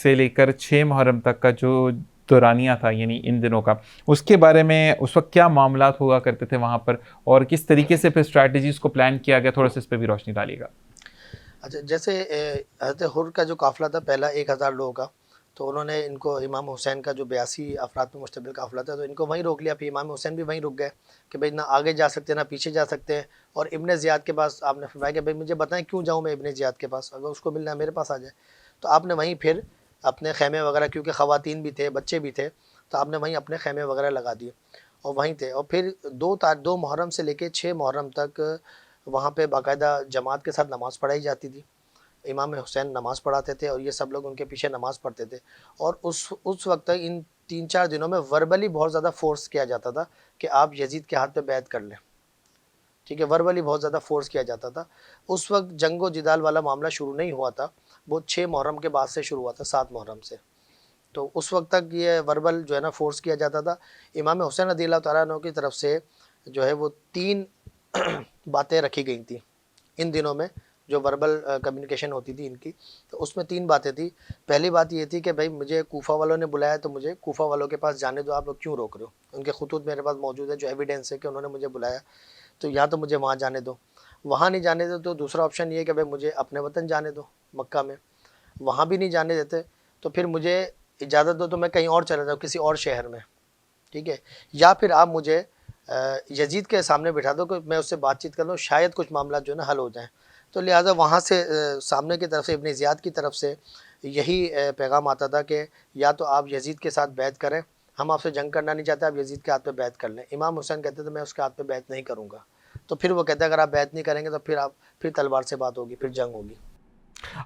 سے لے کر 6 محرم تک کا جو دورانیہ تھا، یعنی ان دنوں کا، اس کے بارے میں اس وقت کیا معاملات ہوا کرتے تھے وہاں پر، اور کس طریقے سے پھر اسٹریٹجیز کو پلان کیا گیا، تھوڑا سا اس پہ بھی روشنی ڈالیے گا.
اچھا، جیسے حضرت حر کا جو قافلہ تھا پہلا 1000 لوگوں کا، تو انہوں نے ان کو امام حسین کا جو 82 افراد پہ مشتمل قافلہ تھا تو ان کو وہیں روک لیا. پھر امام حسین بھی وہیں رک گئے کہ بھئی نہ آگے جا سکتے نہ پیچھے جا سکتے ہیں. اور ابن زیاد کے پاس آپ نے فرمایا کہ بھئی مجھے بتائیں کیوں جاؤں میں ابن زیاد کے پاس، اگر اس کو ملنا ہے میرے پاس آ جائے. تو آپ نے وہیں پھر اپنے خیمے وغیرہ، کیونکہ خواتین بھی تھے بچے بھی تھے، تو آپ نے وہیں اپنے خیمے وغیرہ لگا دیے اور وہیں تھے. اور پھر 2 محرم سے لے کے 6 محرم تک وہاں پہ باقاعدہ جماعت کے ساتھ نماز پڑھائی جاتی تھی. امام حسین نماز پڑھاتے تھے اور یہ سب لوگ ان کے پیچھے نماز پڑھتے تھے. اور اس وقت تک ان 3-4 دنوں میں وربلی بہت زیادہ فورس کیا جاتا تھا کہ آپ یزید کے ہاتھ پہ بیعت کر لیں. ٹھیک ہے، وربلی بہت زیادہ فورس کیا جاتا تھا. اس وقت جنگ و جدال والا معاملہ شروع نہیں ہوا تھا، وہ 6 محرم کے بعد سے شروع ہوا تھا، 7 محرم سے. تو اس وقت تک یہ وربل جو ہے نا فورس کیا جاتا تھا. امام حسین رضی اللہ تعالیٰ عنہ کی طرف سے جو ہے وہ 3 باتیں رکھی گئی تھیں ان دنوں میں، جو وربل کمیونیکیشن ہوتی تھی ان کی. تو اس میں 3 باتیں تھیں. پہلی بات یہ تھی کہ بھائی مجھے کوفہ والوں نے بلایا تو مجھے کوفہ والوں کے پاس جانے دو، آپ لوگ کیوں روک رہے ہو. ان کے خطوط میرے پاس موجود ہے جو ایویڈنس ہے کہ انہوں نے مجھے بلایا، تو یا تو مجھے وہاں جانے دو. وہاں نہیں جانے دو تو دوسرا آپشن یہ ہے کہ بھائی مجھے اپنے وطن جانے دو مکہ میں، وہاں بھی نہیں جانے دیتے تو پھر مجھے اجازت دو تو میں کہیں اور چلا جاؤں کسی اور شہر میں، ٹھیک ہے، یا پھر آپ مجھے یزید کے سامنے بٹھا دو کہ میں اس سے بات چیت کر لوں، شاید کچھ معاملات جو ہے نا حل ہو جائیں۔ تو لہٰذا وہاں سے سامنے کی طرف سے ابن زیاد کی طرف سے یہی پیغام آتا تھا کہ یا تو آپ یزید کے ساتھ بیعت کریں، ہم آپ سے جنگ کرنا نہیں چاہتے، آپ یزید کے ہاتھ پہ بیعت کر لیں۔ امام حسین کہتے تھے میں اس کے ہاتھ پہ بیعت نہیں کروں گا، تو پھر وہ کہتے ہیں اگر آپ بیعت نہیں کریں گے تو پھر تلوار سے بات ہوگی، پھر جنگ ہوگی۔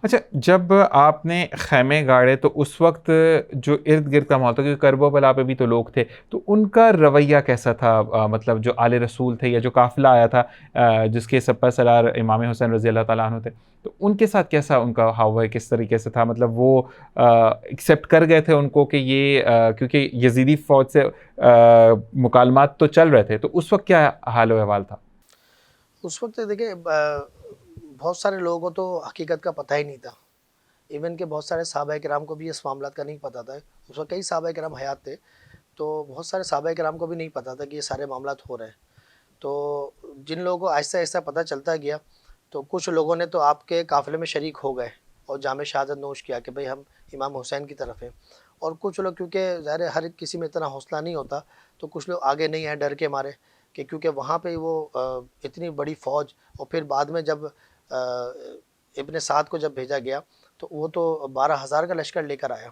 اچھا، جب آپ نے خیمے گاڑے تو اس وقت جو ارد گرد کا ماحول تھا، کیونکہ کربلا پہ بھی تو لوگ تھے، تو ان کا رویہ کیسا تھا؟ مطلب جو آل رسول تھے یا جو قافلہ آیا تھا جس کے سپہ سالار امام حسین رضی اللہ تعالیٰ عنہ تھے، تو ان کے ساتھ کیسا ان کا ہاو ہے، کس طریقے سے تھا؟ مطلب وہ ایکسیپٹ کر گئے تھے ان کو کہ یہ کیونکہ یزیدی فوج سے مکالمات تو چل رہے تھے، تو اس وقت کیا حال و احوال تھا؟
اس وقت دیکھیں بہت سارے لوگوں کو تو حقیقت کا پتہ ہی نہیں تھا، ایون کہ بہت سارے صحابہ کرام کو بھی اس معاملات کا نہیں پتہ تھا۔ اس وقت کئی صحابہ کرام حیات تھے، تو بہت سارے صحابہ کرام کو بھی نہیں پتہ تھا کہ یہ سارے معاملات ہو رہے ہیں۔ تو جن لوگوں کو آہستہ آہستہ پتہ چلتا گیا، تو کچھ لوگوں نے تو آپ کے قافلے میں شریک ہو گئے اور جام شہادت نوش کیا کہ بھئی ہم امام حسین کی طرف ہیں، اور کچھ لوگ کیونکہ ظاہر ہر کسی میں اتنا حوصلہ نہیں ہوتا، تو کچھ لوگ آگے نہیں آئے ڈر کے مارے کہ کیونکہ وہاں پہ وہ اتنی بڑی فوج، اور پھر بعد میں جب ابن سعد کو جب بھیجا گیا تو وہ تو 12,000 کا لشکر لے کر آیا،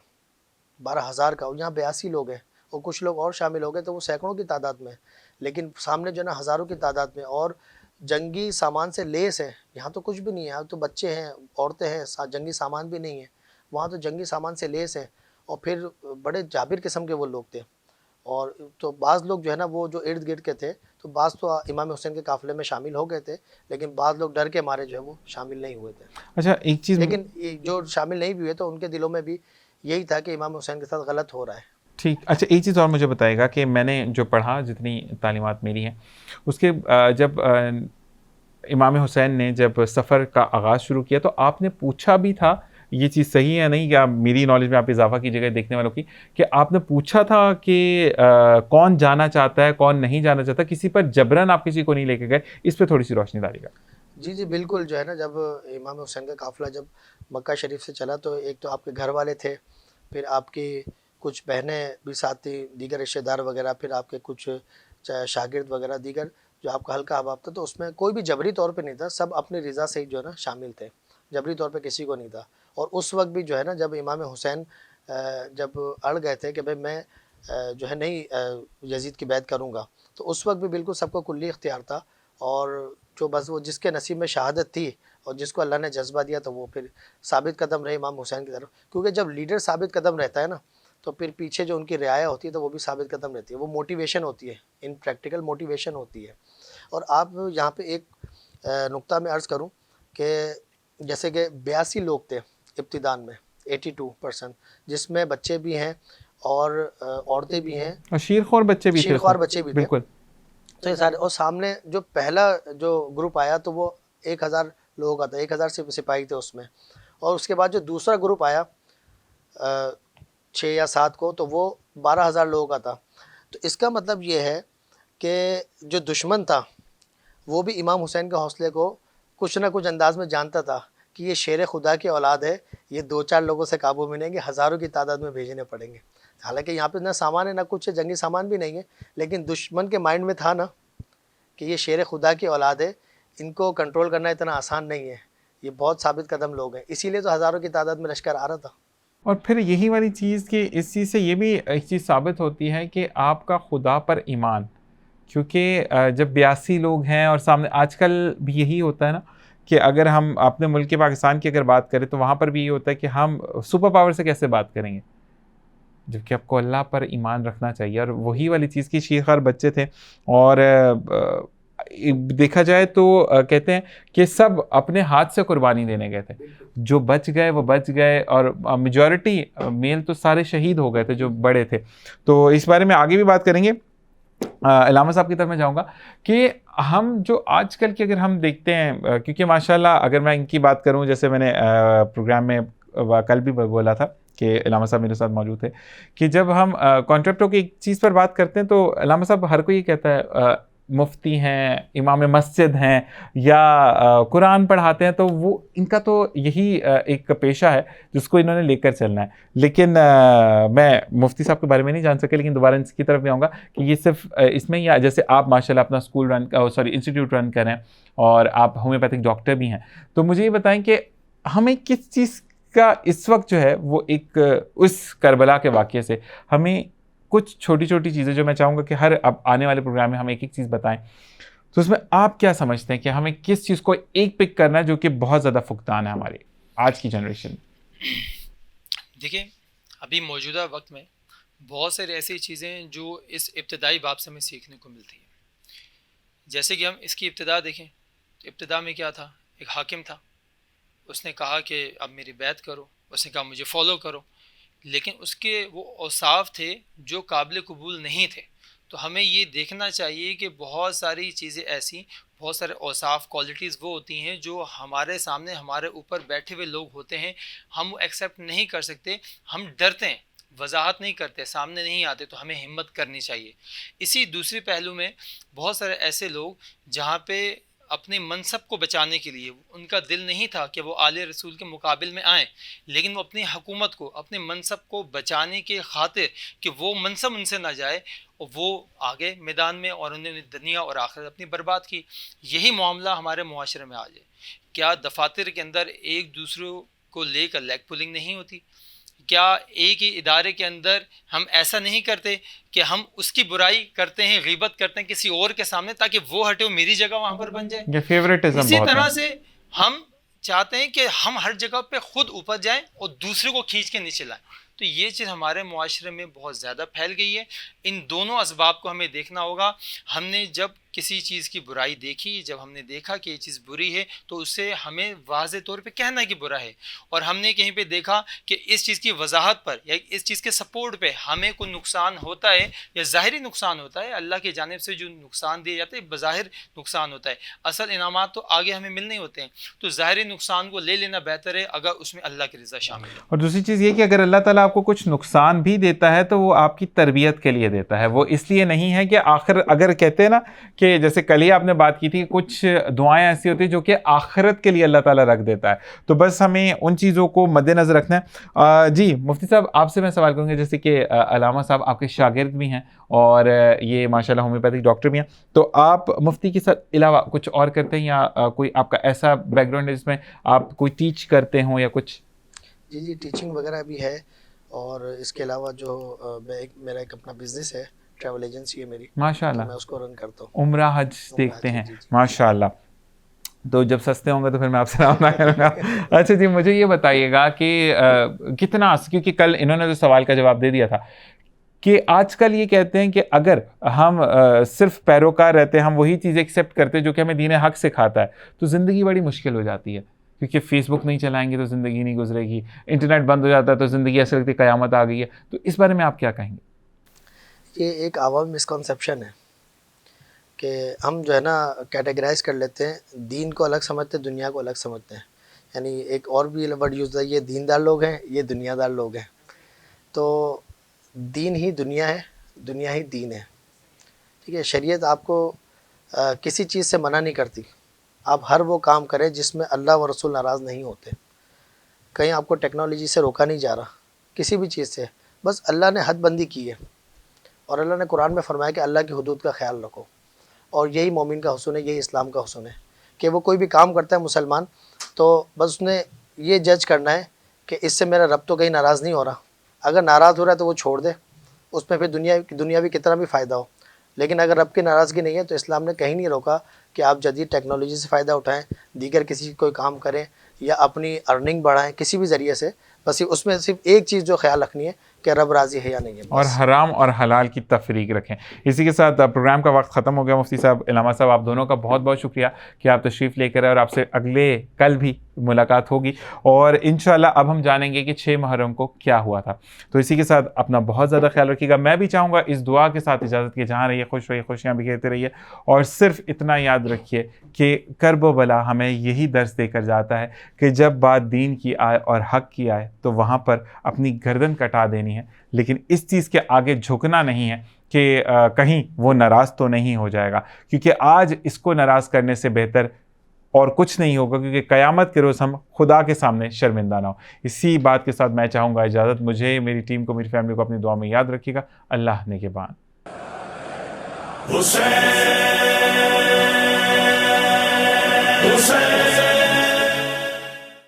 12,000 کا، اور یہاں 82 لوگ ہیں اور کچھ لوگ اور شامل ہو گئے، تو وہ سینکڑوں کی تعداد میں، لیکن سامنے جو ہے نا ہزاروں کی تعداد میں، اور جنگی سامان سے لیس ہے۔ یہاں تو کچھ بھی نہیں ہے، یہاں تو بچے ہیں، عورتیں ہیں، جنگی سامان بھی نہیں ہے، وہاں تو جنگی سامان سے لیس ہے، اور پھر بڑے جابر قسم کے وہ لوگ تھے۔ اور تو بعض لوگ جو ہے نا وہ جو ارد گرد کے تھے، تو بعض تو امام حسین کے قافلے میں شامل ہو گئے تھے، لیکن بعض لوگ ڈر کے مارے جو ہے وہ شامل نہیں ہوئے تھے۔
اچھا، ایک چیز
لیکن جو شامل نہیں بھی ہوئے تو ان کے دلوں میں بھی یہی تھا کہ امام حسین کے ساتھ غلط ہو رہا ہے۔
ٹھیک۔ اچھا، ایک چیز اور مجھے بتائے گا کہ میں نے جو پڑھا، جتنی تعلیمات میری ہیں، اس کے جب امام حسین نے جب سفر کا آغاز شروع کیا تو آپ نے پوچھا بھی تھا، یہ چیز صحیح ہے نہیں، کہ میری نالج میں آپ اضافہ کیجیے گا دیکھنے والوں کی، کہ آپ نے پوچھا تھا کہ کون جانا چاہتا ہے کون نہیں جانا چاہتا، کسی پر جبراً آپ کسی کو نہیں لے کے گئے؟ اس پہ تھوڑی سی روشنی ڈالیے گا۔
جی بالکل، جو ہے نا جب امام حسین کا قافلہ جب مکہ شریف سے چلا تو ایک تو آپ کے گھر والے تھے، پھر آپ کی کچھ بہنیں بھی ساتھ تھیں، دیگر رشتہ دار وغیرہ، پھر آپ کے کچھ شاگرد وغیرہ دیگر جو آپ کا حلقہ احباب تھا، تو اس میں کوئی بھی جبری طور پہ نہیں تھا، سب اپنی رضا سے ہی جو ہے نا شامل تھے، جبری طور پہ کسی کو نہیں تھا۔ اور اس وقت بھی جو ہے نا جب امام حسین جب اڑ گئے تھے کہ بھئی میں جو ہے نہیں یزید کی بیعت کروں گا، تو اس وقت بھی بالکل سب کو کلی اختیار تھا، اور جو بس وہ جس کے نصیب میں شہادت تھی اور جس کو اللہ نے جذبہ دیا تو وہ پھر ثابت قدم رہے امام حسین کی طرف، کیونکہ جب لیڈر ثابت قدم رہتا ہے نا تو پھر پیچھے جو ان کی رعایا ہوتی ہے تو وہ بھی ثابت قدم رہتی ہے، وہ موٹیویشن ہوتی ہے، ان پریکٹیکل موٹیویشن ہوتی ہے۔ اور آپ یہاں پہ ایک نقطہ میں عرض کروں کہ جیسے کہ 82 لوگ تھے ابتدان میں، 82%، جس میں بچے بھی ہیں اور عورتیں بھی ہیں
اور شیرخوار بچے بھی تھے،
شیرخوار بچے بھی تھے،
بالکل۔
تو یہ سارے، اور سامنے جو پہلا جو گروپ آیا تو وہ 1000 لوگوں کا تھا، 1000 سپاہی تھے اس میں، اور اس کے بعد جو دوسرا گروپ آیا 6 یا 7 کو، تو وہ 12000 لوگوں کا تھا۔ تو اس کا مطلب یہ ہے کہ جو دشمن تھا وہ بھی امام حسین کے حوصلے کو کچھ نہ کچھ انداز میں جانتا تھا کہ یہ شیر خدا کی اولاد ہے، یہ 2-4 لوگوں سے قابو میں نہیں گے، ہزاروں کی تعداد میں بھیجنے پڑیں گے۔ حالانکہ یہاں پہ نہ سامان ہے نہ کچھ ہے، جنگی سامان بھی نہیں ہے، لیکن دشمن کے مائنڈ میں تھا نا کہ یہ شیر خدا کی اولاد ہے، ان کو کنٹرول کرنا اتنا آسان نہیں ہے، یہ بہت ثابت قدم لوگ ہیں، اسی لیے تو ہزاروں کی تعداد میں لشکر آ رہا تھا۔
اور پھر یہی والی چیز کہ اس چیز سے یہ بھی ایک چیز ثابت ہوتی ہے کہ آپ کا خدا پر ایمان، کیونکہ جب 82 لوگ ہیں اور سامنے آج کل بھی یہی ہوتا ہے نا کہ اگر ہم اپنے ملک پاکستان کی اگر بات کریں تو وہاں پر بھی یہ ہوتا ہے کہ ہم سپر پاور سے کیسے بات کریں گے، جبکہ آپ کو اللہ پر ایمان رکھنا چاہیے۔ اور وہی والی چیز کی شیرخوار بچے تھے، اور دیکھا جائے تو کہتے ہیں کہ سب اپنے ہاتھ سے قربانی دینے گئے تھے، جو بچ گئے وہ بچ گئے، اور میجورٹی میل تو سارے شہید ہو گئے تھے جو بڑے تھے۔ تو اس بارے میں آگے بھی بات کریں گے۔ علامہ صاحب کی طرف میں جاؤں گا کہ ہم جو آج کل کی اگر ہم دیکھتے ہیں، کیونکہ ماشاءاللہ اگر میں ان کی بات کروں، جیسے میں نے پروگرام میں کل بھی بولا تھا کہ علامہ صاحب میرے ساتھ موجود تھے، کہ جب ہم کانٹریکٹوں کی ایک چیز پر بات کرتے ہیں تو علامہ صاحب ہر کوئی یہ کہتا ہے مفتی ہیں, امام مسجد ہیں, یا قرآن پڑھاتے ہیں, تو وہ ان کا تو یہی ایک پیشہ ہے جس کو انہوں نے لے کر چلنا ہے. لیکن میں مفتی صاحب کے بارے میں نہیں جان سکے, لیکن دوبارہ اس کی طرف بھی آؤں گا کہ یہ صرف اس میں ہی, جیسے آپ ماشاءاللہ اپنا اسکول انسٹیٹیوٹ رن کریں اور آپ ہومیوپیتھک ڈاکٹر بھی ہیں, تو مجھے یہ بتائیں کہ ہمیں کس چیز کا اس وقت جو ہے وہ ایک اس کربلا کے واقعے سے ہمیں کچھ چھوٹی چھوٹی چیزیں, جو میں چاہوں گا کہ ہر اب آنے والے پروگرام میں ہم ایک ایک چیز بتائیں, تو اس میں آپ کیا سمجھتے ہیں کہ ہمیں کس چیز کو ایک پک کرنا ہے جو کہ بہت زیادہ فقدان ہے ہمارے آج کی جنریشن میں؟
دیکھیں, ابھی موجودہ وقت میں بہت ساری ایسی چیزیں جو اس ابتدائی باب سے ہمیں سیکھنے کو ملتی ہیں. جیسے کہ ہم اس کی ابتدا دیکھیں, ابتدا میں کیا تھا, ایک حاکم تھا, اس نے کہا کہ اب میری بیعت کرو, اس نے کہا مجھے فالو کرو, لیکن اس کے وہ اوصاف تھے جو قابل قبول نہیں تھے. تو ہمیں یہ دیکھنا چاہیے کہ بہت ساری چیزیں ایسی, بہت سارے اوصاف, کوالٹیز وہ ہوتی ہیں جو ہمارے سامنے ہمارے اوپر بیٹھے ہوئے لوگ ہوتے ہیں, ہم وہ ایکسیپٹ نہیں کر سکتے, ہم ڈرتے ہیں, وضاحت نہیں کرتے, سامنے نہیں آتے, تو ہمیں ہمت کرنی چاہیے. اسی دوسری پہلو میں بہت سارے ایسے لوگ جہاں پہ اپنے منصب کو بچانے کے لیے ان کا دل نہیں تھا کہ وہ آل رسول کے مقابل میں آئیں, لیکن وہ اپنی حکومت کو, اپنے منصب کو بچانے کے خاطر کہ وہ منصب ان سے نہ جائے, وہ آگے میدان میں, اور انہوں نے دنیا اور آخرت اپنی برباد کی. یہی معاملہ ہمارے معاشرے میں آ جائے. کیا دفاتر کے اندر ایک دوسرے کو لے کر لیگ پولنگ نہیں ہوتی؟ کیا ایک ہی ادارے کے اندر ہم ایسا نہیں کرتے کہ ہم اس کی برائی کرتے ہیں, غیبت کرتے ہیں کسی اور کے سامنے, تاکہ وہ ہٹے, میری جگہ وہاں پر بن جائے.
یہ فیوریٹزم
اسی
بہت
طرح
ہے.
سے ہم چاہتے ہیں کہ ہم ہر جگہ پہ خود اوپر جائیں اور دوسرے کو کھینچ کے نیچے لائیں. تو یہ چیز ہمارے معاشرے میں بہت زیادہ پھیل گئی ہے. ان دونوں اسباب کو ہمیں دیکھنا ہوگا. ہم نے جب کسی چیز کی برائی دیکھی, جب ہم نے دیکھا کہ یہ چیز بری ہے, تو اسے ہمیں واضح طور پہ کہنا کہ برا ہے. اور ہم نے کہیں پہ دیکھا کہ اس چیز کی وضاحت پر یا اس چیز کے سپورٹ پہ ہمیں کوئی نقصان ہوتا ہے یا ظاہری نقصان ہوتا ہے, اللہ کی جانب سے جو نقصان دیے جاتے ہیں بظاہر نقصان ہوتا ہے, اصل انعامات تو آگے ہمیں ملنے ہوتے ہیں. تو ظاہری نقصان کو لے لینا بہتر ہے اگر اس میں اللہ کی رضا شامل ہے.
اور دوسری چیز یہ کہ اگر اللہ تعالیٰ آپ کو کچھ نقصان بھی دیتا ہے تو وہ آپ کی تربیت کے لیے دیتا ہے, وہ اس لیے نہیں ہے کہ آخر, اگر کہتے ہیں نا کہ جیسے کل ہی آپ نے بات کی تھی کہ کچھ دعائیں ایسی ہوتی ہیں جو کہ آخرت کے لیے اللہ تعالیٰ رکھ دیتا ہے, تو بس ہمیں ان چیزوں کو مد نظر رکھنا ہے. جی مفتی صاحب, آپ سے میں سوال کروں گا, جیسے کہ علامہ صاحب آپ کے شاگرد بھی ہیں اور یہ ماشاءاللہ ہومیوپیتھک ڈاکٹر بھی ہیں, تو آپ مفتی کے ساتھ علاوہ کچھ اور کرتے ہیں یا کوئی آپ کا ایسا بیک گراؤنڈ ہے جس میں آپ کوئی ٹیچ کرتے ہوں یا کچھ؟
جی ٹیچنگ وغیرہ بھی ہے, اور اس کے علاوہ جو میرا ایک اپنا بزنس ہے, ٹریول ایجنسی ہے میری,
ماشاءاللہ,
میں اس کو رن کرتا ہوں.
عمرہ حج دیکھتے ہیں ماشاءاللہ, تو جب سستے ہوں گے تو پھر میں آپ سے رابطہ کروں گا. اچھا جی, مجھے یہ بتائیے گا کہ کتنا, کیونکہ کل انہوں نے جو سوال کا جواب دے دیا تھا کہ آج کل یہ کہتے ہیں کہ اگر ہم صرف پیروکار رہتے ہیں, ہم وہی چیزیں ایکسیپٹ کرتے جو کہ ہمیں دین حق سکھاتا ہے, تو زندگی بڑی مشکل ہو جاتی ہے, کیونکہ فیس بک نہیں چلائیں گے تو زندگی نہیں گزرے گی, انٹرنیٹ بند ہو جاتا ہے تو زندگی ایسے لگتی ہے قیامت آ گئی ہے. تو اس بارے میں آپ کیا کہیں گے؟
یہ ایک عوام مسکنسیپشن ہے کہ ہم جو ہے نا کیٹیگرائز کر لیتے ہیں, دین کو الگ سمجھتے ہیں, دنیا کو الگ سمجھتے ہیں. یعنی ایک اور بھی ورڈ یوز ہے, یہ دیندار لوگ ہیں, یہ دنیا دار لوگ ہیں. تو دین ہی دنیا ہے, دنیا ہی دین ہے. ٹھیک ہے, شریعت آپ کو کسی چیز سے منع نہیں کرتی. آپ ہر وہ کام کریں جس میں اللہ و رسول ناراض نہیں ہوتے. کہیں آپ کو ٹیکنالوجی سے روکا نہیں جا رہا, کسی بھی چیز سے, بس اللہ نے حد بندی کی ہے, اور اللہ نے قرآن میں فرمایا کہ اللہ کی حدود کا خیال رکھو. اور یہی مومن کا حسن ہے, یہی اسلام کا حسن ہے کہ وہ کوئی بھی کام کرتا ہے مسلمان, تو بس اس نے یہ جج کرنا ہے کہ اس سے میرا رب تو کہیں ناراض نہیں ہو رہا. اگر ناراض ہو رہا ہے تو وہ چھوڑ دے, اس میں پھر دنیاوی کتنا بھی فائدہ ہو. لیکن اگر رب کی ناراضگی نہیں ہے تو اسلام نے کہیں نہیں روکا کہ آپ جدید ٹیکنالوجی سے فائدہ اٹھائیں, دیگر کسی کوئی کام کریں یا اپنی ارننگ بڑھائیں کسی بھی ذریعے سے. بس اس میں صرف ایک چیز جو خیال رکھنی ہے کہ رب راضی ہے یا نہیں ہے,
اور حرام اور حلال کی تفریق رکھیں. اسی کے ساتھ پروگرام کا وقت ختم ہو گیا. مفتی صاحب, علامہ صاحب, آپ دونوں کا بہت بہت شکریہ کہ آپ تشریف لے کر آئے, اور آپ سے کل بھی ملاقات ہوگی, اور انشاءاللہ اب ہم جانیں گے کہ 6 محرم کو کیا ہوا تھا. تو اسی کے ساتھ اپنا بہت زیادہ خیال رکھیے گا. میں بھی چاہوں گا اس دعا کے ساتھ اجازت کہ جہاں رہیے خوش رہیے, خوشیاں بکھیرتے رہیے, اور صرف اتنا یاد رکھیے کہ کرب و بلا ہمیں یہی درس دے کر جاتا ہے کہ جب بات دین کی آئے اور حق کی آئے تو وہاں پر اپنی گردن کٹا دینی ہے, لیکن اس چیز کے آگے جھکنا نہیں ہے کہ کہیں وہ ناراض تو نہیں ہو جائے گا، کیونکہ آج اس کو ناراض کرنے سے بہتر اور کچھ نہیں ہوگا، کیونکہ قیامت کے روز ہم خدا کے سامنے شرمندہ نہ ہو۔ اسی بات کے ساتھ میں چاہوں گا اجازت، مجھے، میری ٹیم کو، میری فیملی کو اپنی دعا میں یاد رکھیے گا۔ اللہ نگہبان۔
حسین